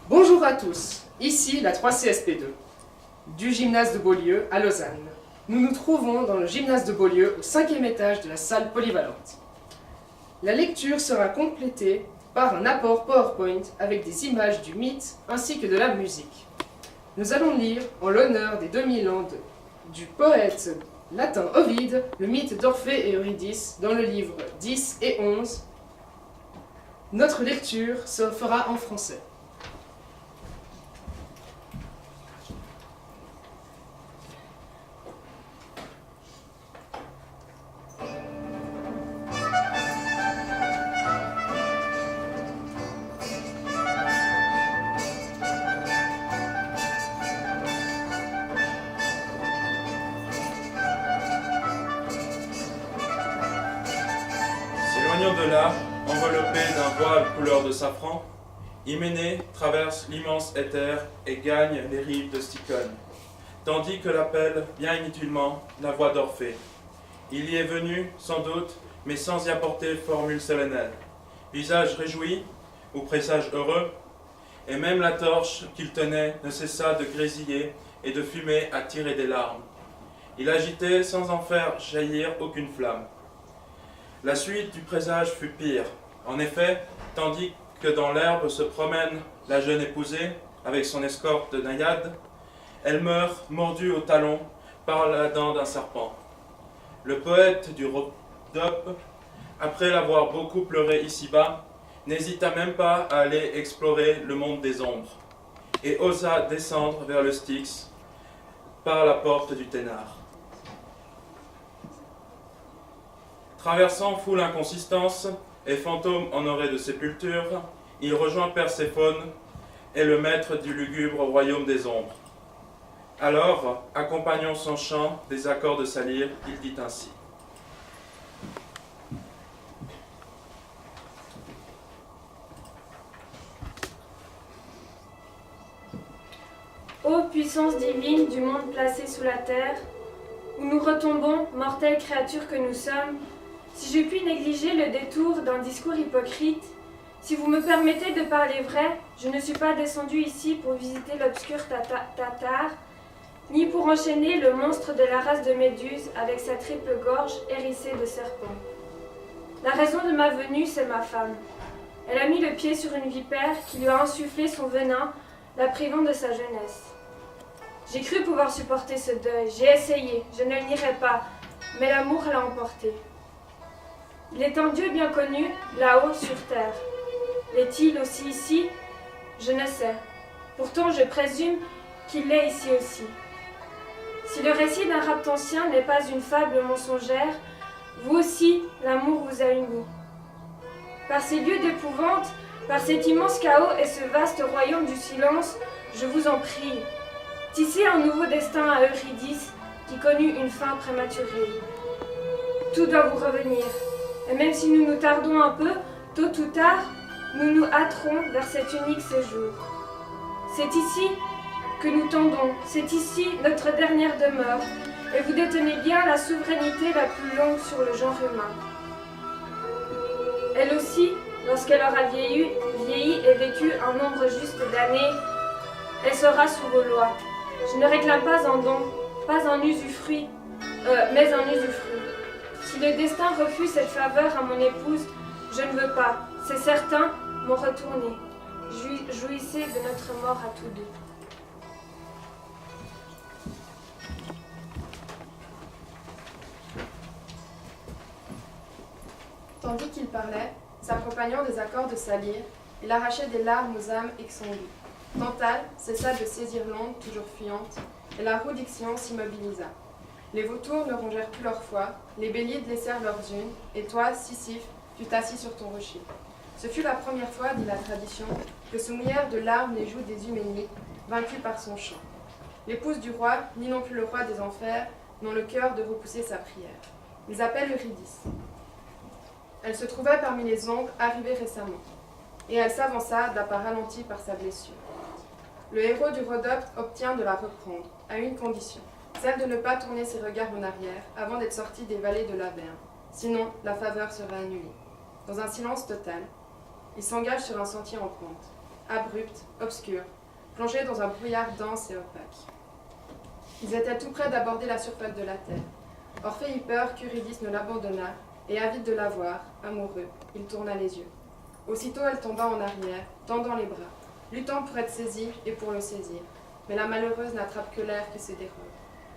Bonjour à tous, ici la 3CSP2, du gymnase de Beaulieu à Lausanne. Nous nous trouvons dans le gymnase de Beaulieu au 5e étage de la salle polyvalente. La lecture sera complétée par un apport PowerPoint avec des images du mythe ainsi que de la musique. Nous allons lire, en l'honneur des 2000 ans du poète latin Ovide, le mythe d'Orphée et Eurydice dans le livre 10 et 11. Notre lecture se fera en français. S'éloignant de là, enveloppé d'un voile couleur de safran, Hyménée traverse l'immense éther et gagne les rives de Sticone, tandis que l'appelle, bien inutilement, la voix d'Orphée. Il y est venu, sans doute, mais sans y apporter formule solennelle. Visage réjoui, ou présage heureux, et même la torche qu'il tenait ne cessa de grésiller et de fumer à tirer des larmes. Il agitait sans en faire jaillir aucune flamme. La suite du présage fut pire. En effet, tandis que dans l'herbe se promène la jeune épousée avec son escorte de naïades, elle meurt mordue au talon par la dent d'un serpent. Le poète du Rhodope, après l'avoir beaucoup pleuré ici-bas, n'hésita même pas à aller explorer le monde des ombres et osa descendre vers le Styx par la porte du Ténard. Traversant foule inconsistance et fantôme honoré de sépulture, il rejoint Perséphone et le maître du lugubre royaume des ombres. Alors, accompagnant son chant des accords de sa lyre, il dit ainsi. Ô puissance divine du monde placé sous la terre, où nous retombons, mortelles créatures que nous sommes, si je puis négliger le détour d'un discours hypocrite, si vous me permettez de parler vrai, je ne suis pas descendu ici pour visiter l'obscur Tatar, ni pour enchaîner le monstre de la race de Méduse avec sa triple gorge hérissée de serpents. La raison de ma venue, c'est ma femme. Elle a mis le pied sur une vipère qui lui a insufflé son venin, la privant de sa jeunesse. J'ai cru pouvoir supporter ce deuil, j'ai essayé, je ne le nierai pas, mais l'amour l'a emporté. Il est un Dieu bien connu, là-haut sur terre. L'est-il aussi ici? Je ne sais. Pourtant, je présume qu'il l'est ici aussi. Si le récit d'un rapt ancien n'est pas une fable mensongère, vous aussi, l'amour vous a unis. Par ces lieux d'épouvante, par cet immense chaos et ce vaste royaume du silence, je vous en prie, tissez un nouveau destin à Eurydice qui connut une fin prématurée. Tout doit vous revenir. Et même si nous nous tardons un peu, tôt ou tard, nous nous hâterons vers cet unique séjour. C'est ici que nous tendons, c'est ici notre dernière demeure, et vous détenez bien la souveraineté la plus longue sur le genre humain. Elle aussi, lorsqu'elle aura vieilli et vécu un nombre juste d'années, elle sera sous vos lois. Je ne réclame pas un don, pas un usufruit, mais un usufruit. Si le destin refuse cette faveur à mon épouse, je ne veux pas, c'est certain, m'en retourner. Jouissez de notre mort à tous deux. Tandis qu'il parlait, s'accompagnant des accords de sa lyre, il arrachait des larmes aux âmes exsangues. Tantale cessa de saisir l'onde toujours fuyante, et la roue d'Ixion s'immobilisa. Les vautours ne rongèrent plus leur foi, les béliers laissèrent leurs unes, et toi, Sisyphe, fus assis sur ton rocher. Ce fut la première fois, dit la tradition, que se mouillèrent de larmes les joues des Huménides, vaincus par son chant. L'épouse du roi, ni non plus le roi des enfers, n'ont le cœur de repousser sa prière. Ils appellent Eurydice. Elle se trouvait parmi les ombres, arrivée récemment, et elle s'avança d'un pas ralenti par sa blessure. Le héros du Rhodope obtient de la reprendre, à une condition, celle de ne pas tourner ses regards en arrière avant d'être sorti des vallées de l'Averne, sinon la faveur serait annulée. Dans un silence total, il s'engage sur un sentier en pente. abrupte, obscure, plongée dans un brouillard dense et opaque. Ils étaient tout près d'aborder la surface de la terre. Orphée eut peur qu'Eurydice ne l'abandonnât, et avide de la voir, amoureux, il tourna les yeux. Aussitôt elle tomba en arrière, tendant les bras, luttant pour être saisie et pour le saisir. Mais la malheureuse n'attrape que l'air qui se dérobe.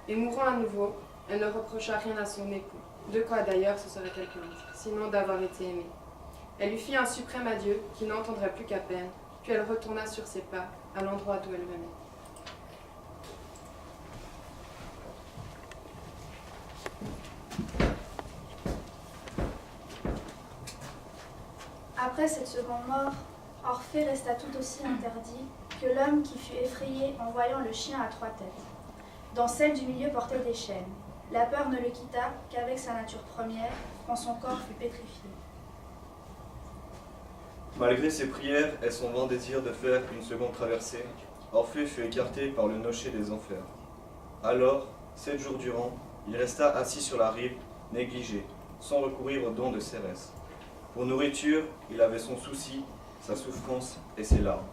Et mourant à nouveau, elle ne reprocha rien à son époux. De quoi d'ailleurs se serait-elle plainte, sinon d'avoir été aimée. Elle lui fit un suprême adieu qui n'entendrait plus qu'à peine, puis elle retourna sur ses pas à l'endroit d'où elle venait. Après cette seconde mort, Orphée resta tout aussi interdit que l'homme qui fut effrayé en voyant le chien à 3 têtes. Dans celle du milieu portait des chaînes. La peur ne le quitta qu'avec sa nature première, quand son corps fut pétrifié. Malgré ses prières et son vain désir de faire une seconde traversée, Orphée fut écarté par le nocher des enfers. Alors, 7 jours durant, il resta assis sur la rive, négligé, sans recourir aux dons de Cérès. Pour nourriture, il avait son souci, sa souffrance et ses larmes.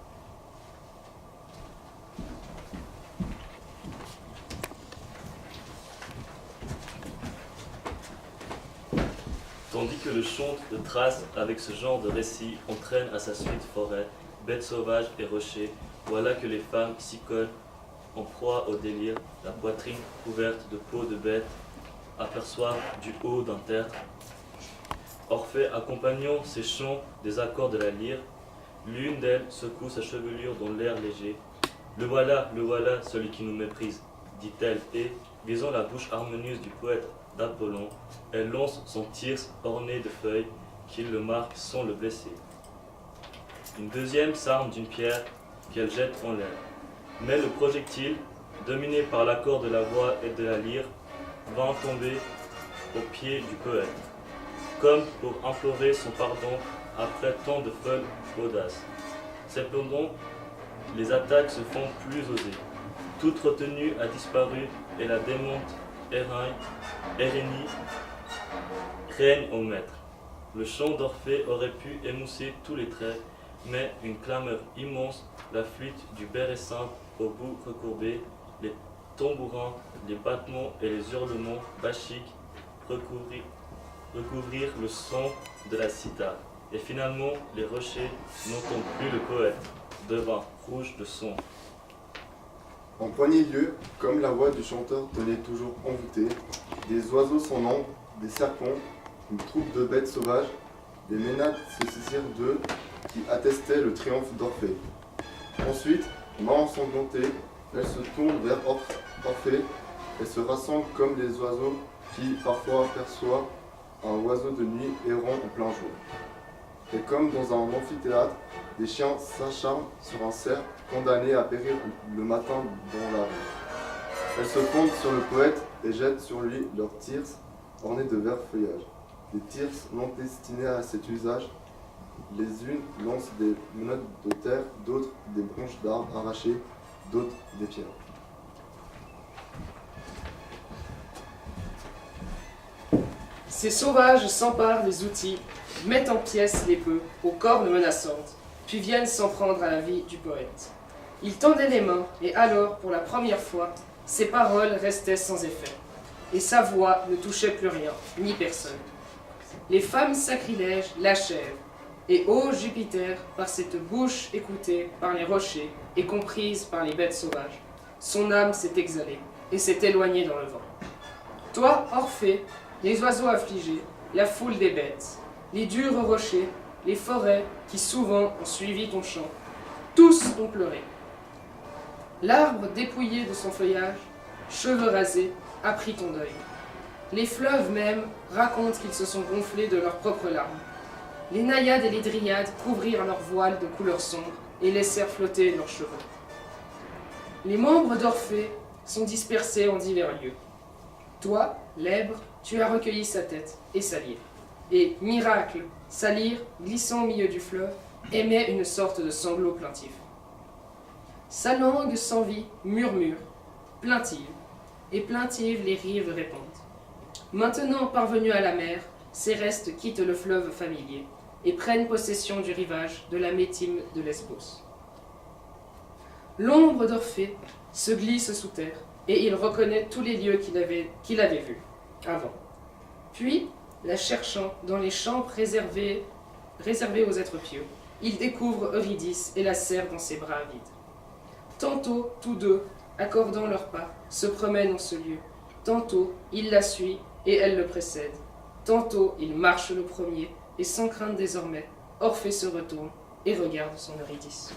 Tandis que le chonte de Thrace, avec ce genre de récit, entraîne à sa suite forêt, bêtes sauvages et rochers, voilà que les femmes s'y collent en proie au délire, la poitrine couverte de peau de bête, aperçoivent du haut d'un tertre. Orphée accompagnant ces chants des accords de la lyre, l'une d'elles secoue sa chevelure dans l'air léger. Le voilà, celui qui nous méprise, dit-elle, et, visant la bouche harmonieuse du poète d'Apollon, elle lance son thyrse orné de feuilles qui le marque sans le blesser. Une deuxième s'arme d'une pierre qu'elle jette en l'air. Mais le projectile, dominé par l'accord de la voix et de la lyre, vint tomber aux pieds du poète, comme pour implorer son pardon après tant de folle audace. Cependant, les attaques se font plus osées. Toute retenue a disparu et la démonte Érénie règne au maître. Le chant d'Orphée aurait pu émousser tous les traits, mais une clameur immense, la flûte du béressin au bout recourbé, les tambourins, les battements et les hurlements bachiques recouvrirent le son de la cithare. Et finalement, les rochers n'entendent plus le poète, devint rouge de sang. En premier lieu, comme la voix du chanteur tenait toujours envoûtée, des oiseaux sans nombre, des serpents, une troupe de bêtes sauvages, des ménades se saisirent d'eux qui attestaient le triomphe d'Orphée. Ensuite, main ensanglantée, elle se tourne vers Orphée et se rassemble comme les oiseaux qui parfois aperçoivent un oiseau de nuit errant en plein jour. Et comme dans un amphithéâtre, des chiens s'acharnent sur un cerf condamné à périr le matin dans la rue. Elles se fondent sur le poète et jettent sur lui leurs thyrses ornés de verts feuillages. Des thyrses non destinés à cet usage, les unes lancent des menottes de terre, d'autres des branches d'arbres arrachées, d'autres des pierres. Ces sauvages s'emparent des outils, mettent en pièces les bœufs aux cornes menaçantes, puis viennent s'en prendre à la vie du poète. Il tendait les mains, et alors, pour la première fois, ses paroles restaient sans effet, et sa voix ne touchait plus rien, ni personne. Les femmes sacrilèges l'achèvent, et ô Jupiter, par cette bouche écoutée par les rochers et comprise par les bêtes sauvages, son âme s'est exhalée et s'est éloignée dans le vent. Toi, Orphée, les oiseaux affligés, la foule des bêtes, les durs rochers, les forêts qui souvent ont suivi ton chant, tous ont pleuré. L'arbre dépouillé de son feuillage, cheveux rasés, a pris ton deuil. Les fleuves même racontent qu'ils se sont gonflés de leurs propres larmes. Les naïades et les dryades couvrirent leurs voiles de couleur sombre et laissèrent flotter leurs cheveux. Les membres d'Orphée sont dispersés en divers lieux. Toi, Lèbre, tu as recueilli sa tête et sa lyre. Et, miracle, sa lyre, glissant au milieu du fleuve, émet une sorte de sanglot plaintif. Sa langue sans vie murmure, plaintive, et plaintive les rives répondent. Maintenant parvenus à la mer, ces restes quittent le fleuve familier et prennent possession du rivage de la Métime de Lesbos. L'ombre d'Orphée se glisse sous terre, et il reconnaît tous les lieux qu'il avait vus avant. Puis, la cherchant dans les chambres réservées aux êtres pieux, il découvre Eurydice et la serre dans ses bras avides. Tantôt, tous deux, accordant leurs pas, se promènent en ce lieu. Tantôt, il la suit et elle le précède. Tantôt, il marche le premier, et sans crainte désormais, Orphée se retourne et regarde son Eurydice.